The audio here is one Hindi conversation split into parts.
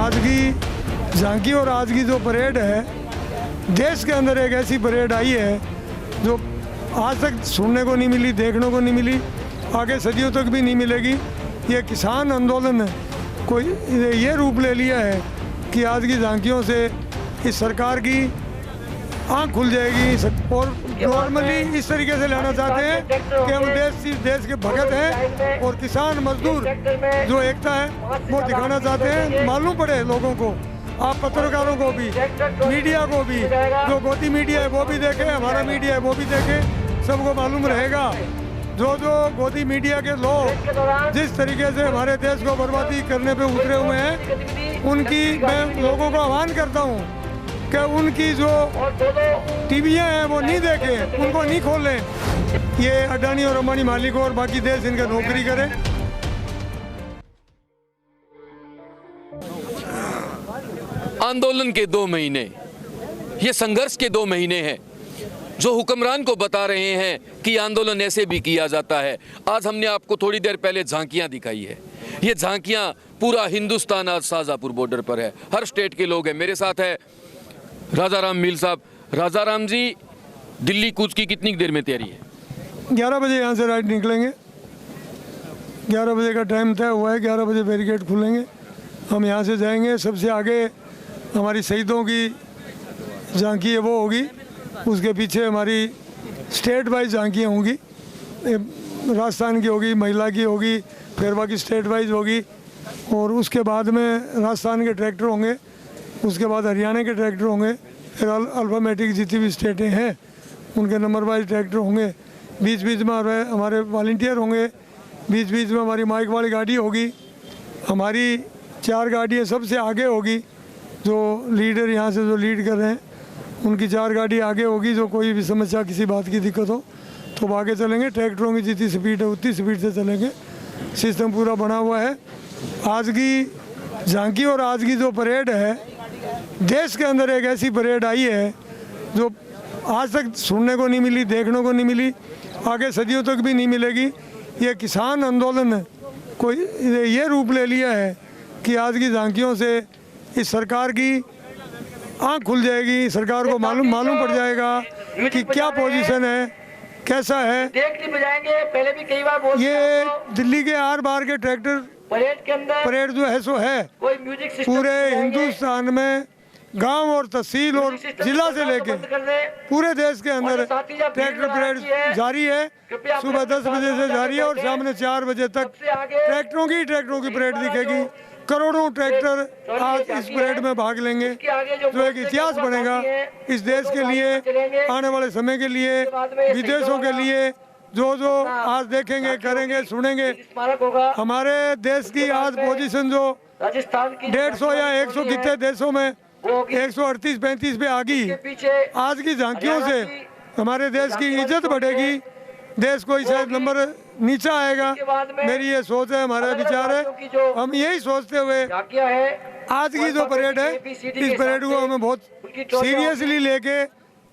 आज की झांकी और आज की जो परेड है, देश के अंदर एक ऐसी परेड आई है जो आज तक सुनने को नहीं मिली, देखने को नहीं मिली, आगे सदियों तक भी नहीं मिलेगी। ये किसान आंदोलन को ये रूप ले लिया है कि आज की झांकियों से इस सरकार की आँख खुल जाएगी। और नॉर्मली इस तरीके से लेना चाहते हैं कि हम देश के भगत हैं और किसान मजदूर जो एकता है वो दिखाना चाहते हैं। मालूम पड़े लोगों को, आप पत्रकारों को भी, मीडिया को भी, जो गोदी मीडिया है वो भी देखे, हमारा मीडिया है वो भी देखे, सबको मालूम रहेगा। जो गोदी मीडिया के लोग जिस तरीके से हमारे देश को बर्बादी करने पे उतरे हुए हैं, उनकी मैं लोगों को आह्वान करता हूँ कि उनकी जो टीवियाँ हैं वो नहीं देखें, उनको नहीं खोलें। ये अडानी और अंबानी मालिक और बाकी देश इनका नौकरी करें। आंदोलन के 2 महीने, ये संघर्ष के 2 महीने हैं जो हुक्मरान को बता रहे हैं कि आंदोलन ऐसे भी किया जाता है। आज हमने आपको थोड़ी देर पहले झांकियां दिखाई है। ये झांकियां पूरा हिंदुस्तान आज शाहजहाँपुर बॉर्डर पर है, हर स्टेट के लोग हैं। मेरे साथ है राजाराम मील साहब। राजाराम जी, दिल्ली कूच की कितनी देर में तैयारी है? 11 बजे यहाँ से राइट निकलेंगे। 11 बजे का टाइम तय हुआ है, 11 बजे बैरिकेड खुलेंगे, हम यहाँ से जाएंगे। सबसे आगे हमारी शहीदों की झांकी है वो होगी, उसके पीछे हमारी स्टेट वाइज झांकियाँ होंगी। राजस्थान की होगी, महिला की होगी, फिर बाकी स्टेट वाइज होगी। और उसके बाद में राजस्थान के ट्रैक्टर होंगे, उसके बाद हरियाणा के ट्रैक्टर होंगे, फिर अल्फ़ामेटिक जितनी भी स्टेटें हैं उनके नंबर वाइज ट्रैक्टर होंगे। बीच बीच में हमारे वॉलंटियर होंगे, बीच बीच में हमारी माइक वाली गाड़ी होगी। हमारी 4 गाड़ियाँ सबसे आगे होगी, जो लीडर यहाँ से जो लीड कर रहे हैं उनकी 4 गाड़ी आगे होगी। जो कोई भी समस्या, किसी बात की दिक्कत हो तो वो आगे चलेंगे। ट्रैक्टरों की जितनी स्पीड है उतनी स्पीड से चलेंगे। सिस्टम पूरा बना हुआ है। आज की झांकी और आज की जो परेड है, देश के अंदर एक ऐसी परेड आई है जो आज तक सुनने को नहीं मिली, देखने को नहीं मिली, आगे सदियों तक भी नहीं मिलेगी। ये किसान आंदोलन को ये रूप ले लिया है कि आज की झांकियों से इस सरकार की आँख खुल जाएगी। सरकार को मालूम पड़ जाएगा कि क्या पोजीशन है, कैसा है। पहले भी कई बार ये दिल्ली के आर बार के ट्रैक्टर परेड के अंदर परेड जो है सो है कोई म्यूजिक सिस्टम पूरे हिंदुस्तान में, गांव और तहसील और जिला से लेके पूरे देश के अंदर ट्रैक्टर परेड जारी है। सुबह 10 बजे से जारी है और सामने 4 बजे तक ट्रैक्टरों की परेड दिखेगी। करोड़ों ट्रैक्टर आज इस परेड में भाग लेंगे, जो एक इतिहास बनेगा इस देश के लिए, आने वाले समय के लिए, विदेशों के लिए। जो आज देखेंगे, करेंगे, सुनेंगे। हमारे देश की आज पोजीशन जो 150 या 100 कितने देशों में 138-35 पे आ गई। आज की झांकियों से हमारे देश की इज्जत बढ़ेगी, देश कोई शायद नंबर नीचा आएगा। मेरी ये सोच है, हमारा विचार है। हम यही सोचते हुए आज की जो परेड है, इस परेड को हमें बहुत सीरियसली लेके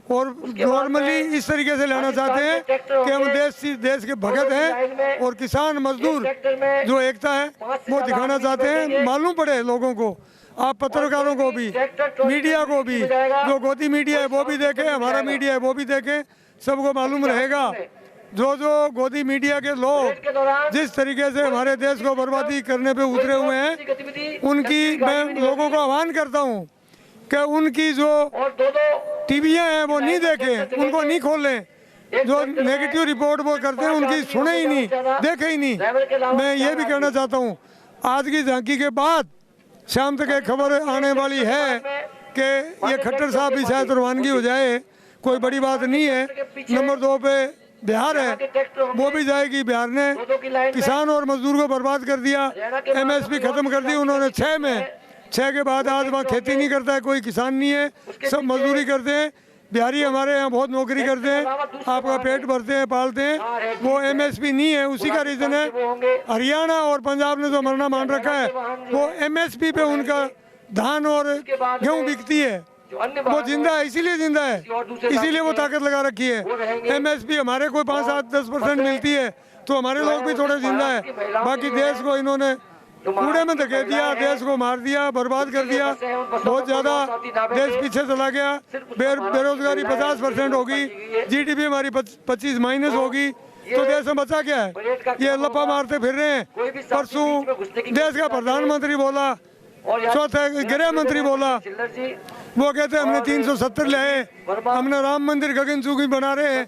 और नॉर्मली इस तरीके से लेना चाहते हैं कि हम देश के भगत हैं और किसान मजदूर जो एकता है वो दिखाना चाहते हैं। मालूम पड़े लोगों को, आप पत्रकारों को भी, मीडिया को भी, जो गोदी मीडिया है वो भी देखे, हमारा मीडिया है वो भी देखे, सबको मालूम रहेगा। जो गोदी मीडिया के लोग जिस तरीके से हमारे देश को बर्बादी करने पे उतरे हुए हैं, उनकी मैं लोगों को आह्वान करता हूँ कि उनकी जो टीवियाँ हैं वो नहीं देखें, उनको नहीं खोलें। जो नेगेटिव रिपोर्ट वो करते हैं उनकी सुने ही नहीं, देखे ही नहीं। मैं ये भी कहना चाहता हूँ, आज की झांकी के बाद शाम तक एक खबर आने वाली है कि ये खट्टर साहब भी शायद रवानगी हो जाए, कोई बड़ी बात नहीं है। नंबर 2 पे बिहार है, वो भी जाएगी। बिहार ने किसान और मजदूर को बर्बाद कर दिया, MSP खत्म कर दी उन्होंने 6 में। 6 के बाद आज वहाँ खेती नहीं करता है, कोई किसान नहीं है, सब मजदूरी करते हैं। बिहारी हमारे यहाँ बहुत नौकरी करते हैं, आपका पेट भरते हैं, पालते हैं। वो MSP नहीं है, उसी का रीज़न है। हरियाणा और पंजाब ने जो मरना मान रखा है, वो MSP पे उनका धान और गेहूँ बिकती है। वो जिंदा है, इसीलिए जिंदा है, इसीलिए वो ताकत लगा रखी है। MSP हमारे कोई 5-7-10% मिलती है तो हमारे लोग भी थोड़े जिंदा है। बाकी देश को इन्होंने कूड़े में धकेल दिया, देश को मार दिया, बर्बाद कर दिया, बहुत ज़्यादा देश पीछे चला गया। बेरोजगारी 50% होगी, GDP हमारी 25 माइनस होगी, तो देश में बचा क्या है? ये लपा मारते फिर रहे हैं। परसों देश का प्रधानमंत्री बोला, चौथा गृह मंत्री बोला, वो कहते हैं हमने 370 लाए, हमने राम मंदिर गगनचुंबी बना रहे हैं।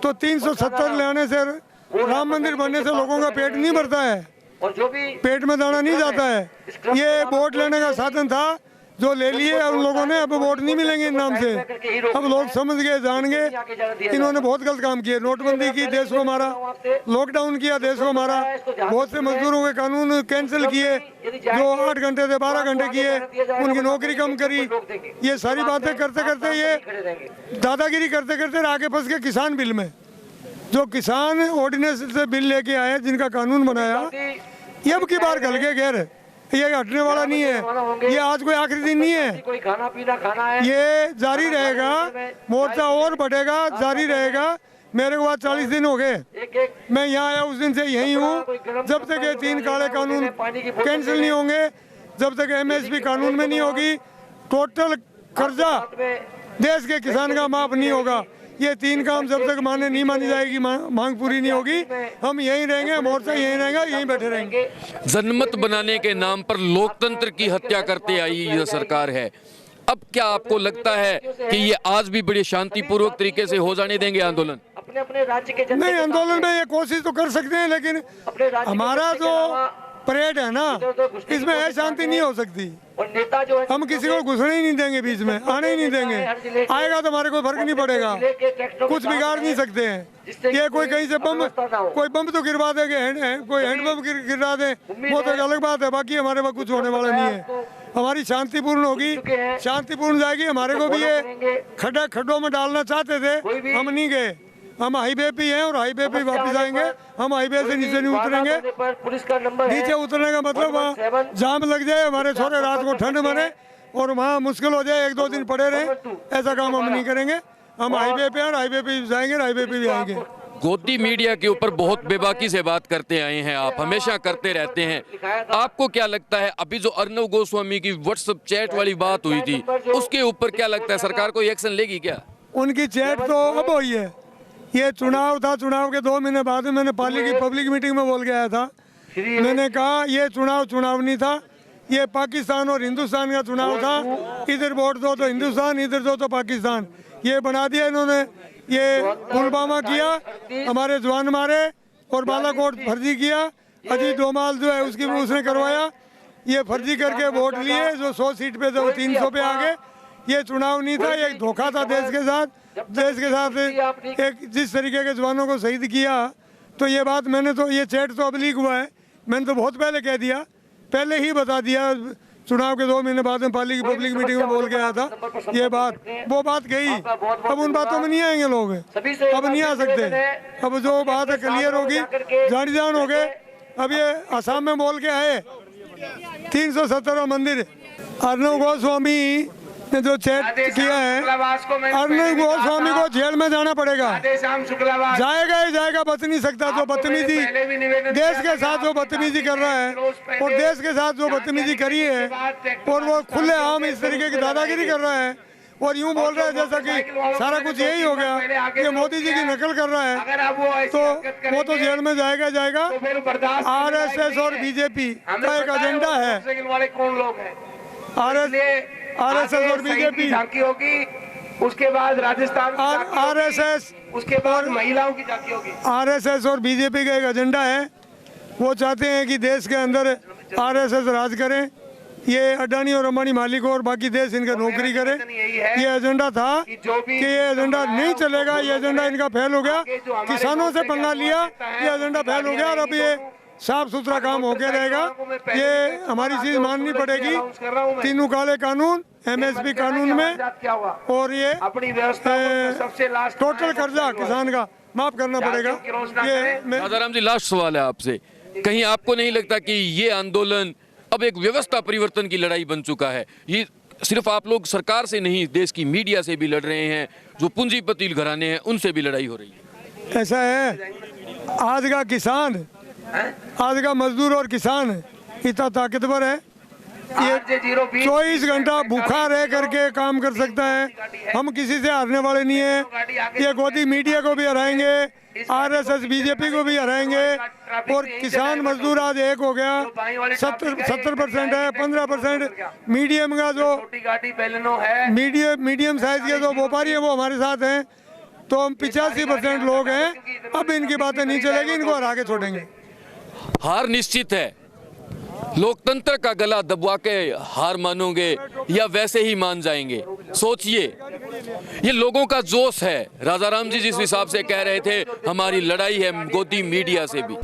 तो 370 लाने से, राम मंदिर बनने से लोगों का पेट नहीं भरता है, पेट में दाना नहीं जाता है। ये वोट लेने का साधन था जो ले लिए उन लोगों ने, अब वोट नहीं मिलेंगे इन नाम से। अब लोग समझ गए, जान गए, इन्होंने बहुत गलत काम किए। नोटबंदी की, देश को मारा, लॉकडाउन किया, देश को मारा, बहुत से मजदूरों के कानून कैंसिल किए, जो 8 घंटे से 12 घंटे किए, उनकी नौकरी कम करी। ये सारी बातें करते करते, ये दादागिरी करते करते आगे फंस के किसान बिल में, जो किसान ऑर्डिनेंस से बिल लेके आए, जिनका कानून बनाया, ये अब की बार गल के गैर, ये हटने वाला नहीं है। ये आज कोई आखिरी दिन नहीं है, कोई खाना पीना खाना है, ये जारी रहेगा, मोर्चा और बढ़ेगा, जारी रहेगा। मेरे को आज 40 दिन हो गए, मैं यहाँ आया उस दिन से यही हूँ। जब तक ये 3 काले कानून कैंसिल नहीं होंगे, जब तक MSP कानून में नहीं होगी, टोटल कर्जा देश के किसान का माफ नहीं होगा, ये 3 काम जब तक माने नहीं मानी जाएगी, मांग पूरी नहीं होगी, हम यहीं रहेंगे, मोर्चा यहीं रहेगा, यहीं बैठे रहेंगे। जनमत बनाने के नाम पर लोकतंत्र की हत्या करते आई ये सरकार है। अब क्या आपको लगता है कि ये आज भी बड़ी शांतिपूर्वक तरीके से हो जाने देंगे आंदोलन? अपने अपने राज्य के नहीं, आंदोलन में ये कोशिश तो कर सकते हैं, लेकिन हमारा जो परेड है ना, इसमें अशांति नहीं हो सकती। और नेता जो है, हम किसी को घुसने ही नहीं देंगे, बीच में आने ही नहीं देंगे। आएगा तो हमारे कोई फर्क नहीं पड़ेगा, कुछ बिगाड़ नहीं सकते हैं। ये कोई कहीं से बम, कोई बम तो गिरवा देंगे, कोई हैंड बम गिरा दे, वो तो एक अलग बात है। बाकी हमारे पास कुछ होने वाला नहीं है। हमारी शांतिपूर्ण होगी, शांतिपूर्ण जाएगी। हमारे को भी ये खड्डों में डालना चाहते थे, हम नहीं गए। हम हाईवे पे हैं और हाईवे पे वापस आएंगे। हम हाईवे से नीचे नहीं उतरेंगे। पुलिस का नंबर नीचे उतरने का मतलब वहाँ जाम लग जाए, हमारे छोरे रात को ठंड मरे और वहाँ मुश्किल हो जाए, 1-2 दिन पड़े रहे, ऐसा काम हम नहीं करेंगे। हम हाईवे पे और हाईवे पे जाएंगे, हाईवे पे भी आएंगे। गोदी मीडिया के ऊपर बहुत बेबाकी से बात करते आए हैं आप, हमेशा करते रहते हैं। आपको क्या लगता है, अभी जो अर्नब गोस्वामी की व्हाट्सएप चैट वाली बात हुई थी, उसके ऊपर क्या लगता है, सरकार कोई एक्शन लेगी क्या? उनकी चैट तो अब हुई है। ये चुनाव था, चुनाव के 2 महीने बाद में मैंने पाली की पब्लिक मीटिंग में बोल के आया था। मैंने कहा ये चुनाव नहीं था, ये पाकिस्तान और हिंदुस्तान का चुनाव था। इधर वोट दो तो हिंदुस्तान, इधर दो तो पाकिस्तान। ये बना दिया इन्होंने। ये पुलवामा किया, हमारे जवान मारे, और बालाकोट फर्जी किया। अजीत डोभाल जो है उसने करवाया। ये फर्जी करके वोट लिए, जो 100 सीट पे थे 300 पे आ गए। ये चुनाव नहीं था, ये एक धोखा था देश के साथ। एक जिस तरीके के जवानों को शहीद किया, तो ये बात मैंने तो, ये चैट तो अब लीक हुआ है, मैंने तो बहुत पहले कह दिया, पहले ही बता दिया। चुनाव के 2 महीने बाद में पाली की पब्लिक मीटिंग में बोल के आया था ये बात। वो बात गई, अब उन बातों में नहीं आएंगे लोग, अब नहीं आ सकते। अब जो बात है क्लियर होगी, जान जान हो गए। अब ये असम में बोल के आए 370 मंदिर। अर्नब गोस्वामी ने जो चैट किया है, अर्नब गोस्वामी को जेल में जाना पड़ेगा। जाएगा ही जाएगा, बच नहीं सकता। जो बदतमीजी देश के साथ जो बदतमीजी कर रहा है, और देश के साथ जो बदतमीजी करी है, और वो खुलेआम इस तरीके की दादागिरी कर रहा है, और यूं बोल रहा है जैसा कि सारा कुछ यही हो गया, ये मोदी जी की नकल कर रहा है, तो वो तो जेल में जाएगा जाएगा। RSS और BJP का एक एजेंडा है। RSS और BJP झांकी होगी, उसके बाद राजस्थान RSS, उसके बाद महिलाओं की झांकी होगी। RSS और BJP का एक एजेंडा है। वो चाहते हैं कि देश के अंदर RSS राज करें, ये अडानी और अंबानी मालिक और बाकी देश इनका नौकरी करे। ये एजेंडा था कि ये एजेंडा नहीं चलेगा, ये एजेंडा इनका फेल हो गया। किसानों से पंगा लिया, ये एजेंडा फेल हो गया, और अब ये साफ सुथरा काम होके रहेगा। ये हमारी चीज माननी पड़ेगी। 3 काले कानून, MSP कानून में, और ये टोटल कर्जा किसान का माफ करना पड़ेगा। ये राजाराम जी, लास्ट सवाल है आपसे, कहीं आपको नहीं लगता कि ये आंदोलन अब एक व्यवस्था परिवर्तन की लड़ाई बन चुका है? ये सिर्फ आप लोग सरकार से नहीं, देश की मीडिया से भी लड़ रहे हैं, जो पूंजीपति घराने हैं उनसे भी लड़ाई हो रही है। ऐसा है, आज का किसान, आज का मजदूर और किसान इतना ताकतवर है, ये RJ020 24 घंटा भूखा रह करके काम कर सकता है। हम किसी से हारने वाले नहीं है। ये गोदी मीडिया को भी हराएंगे, RSS बीजेपी को भी हराएंगे। और किसान मजदूर आज एक हो गया, 70% है, 15% मीडियम का जो छोटी गाड़ी बैलेनो है, मीडियम साइज के जो व्यापारी है वो हमारे साथ हैं। तो हम 85% लोग हैं। अब इनकी बातें नहीं चलेगी, इनको हरा के छोड़ेंगे। हार निश्चित है। लोकतंत्र का गला दबवा के हार मानोगे या वैसे ही मान जाएंगे? सोचिए, ये लोगों का जोश है। राजा राम जी जिस हिसाब से कह रहे थे हमारी लड़ाई है गोदी मीडिया से भी।